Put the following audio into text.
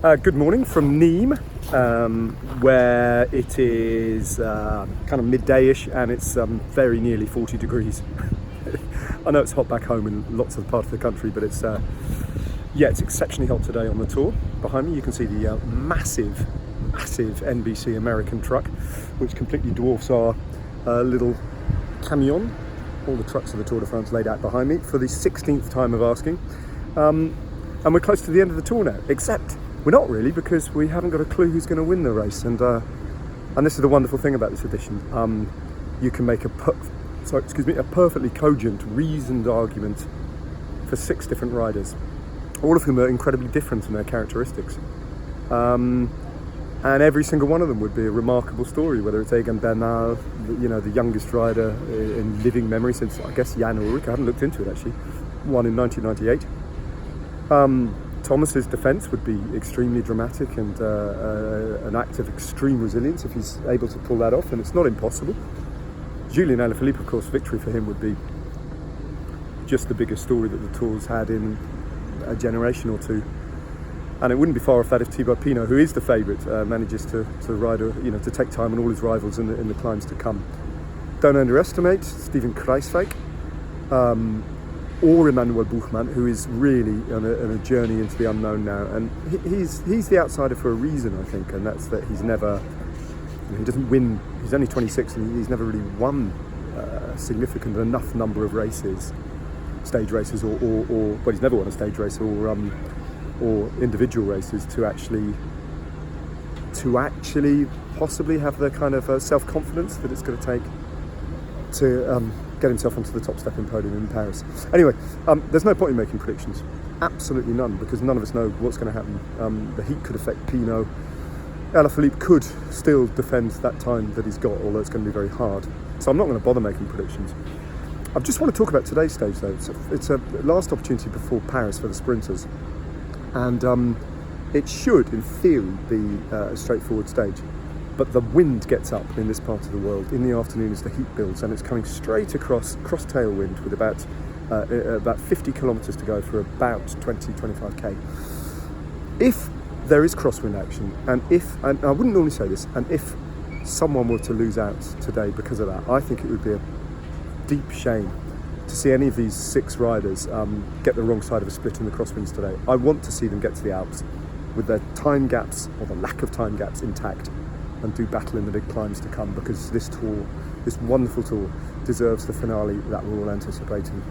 Good morning from Nîmes, where it is kind of midday-ish and it's very nearly 40 degrees. I know it's hot back home in lots of parts of the country, but it's exceptionally hot today on the tour. Behind me you can see the massive NBC American truck, which completely dwarfs our little camion. All the trucks of the Tour de France laid out behind me for the 16th time of asking. And we're close to the end of the tour now, except we're not really, because we haven't got a clue who's going to win the race. And this is the wonderful thing about this edition. You can make a perfectly cogent, reasoned argument for 6 different riders, all of whom are incredibly different in their characteristics. And every single one of them would be a remarkable story, whether it's Egan Bernal, the youngest rider in living memory since, I guess, Jan Ullrich. I haven't looked into it actually. Won in 1998. Thomas's defence would be extremely dramatic and an act of extreme resilience if he's able to pull that off, and it's not impossible. Julian Alaphilippe, of course, victory for him would be just the biggest story that the Tour's had in a generation or two. And it wouldn't be far off that if Thibaut Pinot, who is the favourite, manages to ride, to take time on all his rivals in the climbs to come. Don't underestimate Steven Kruijswijk or Emmanuel Buchmann, who is really on a journey into the unknown now. And he's the outsider for a reason, I think, and that's that he doesn't win. He's only 26 and he's never really won a significant enough number of races, stage races, or he's never won a stage race or individual races to actually possibly have the kind of self-confidence that it's going to take to get himself onto the top stepping podium in Paris. Anyway, there's no point in making predictions, absolutely none, because none of us know what's going to happen. The heat could affect Pinot. Alaphilippe could still defend that time that he's got, although it's going to be very hard. So I'm not going to bother making predictions. I just want to talk about today's stage though. It's a last opportunity before Paris for the sprinters. And it should, in theory, be a straightforward stage. But the wind gets up in this part of the world in the afternoon as the heat builds, and it's coming straight across tailwind with about 50 kilometres to go for about 20-25k. If there is crosswind action, and I wouldn't normally say this, and if someone were to lose out today because of that, I think it would be a deep shame to see any of these 6 riders get the wrong side of a split in the crosswinds today. I want to see them get to the Alps with their time gaps, or the lack of time gaps, intact, and do battle in the big climbs to come, because this wonderful tour, deserves the finale that we're all anticipating.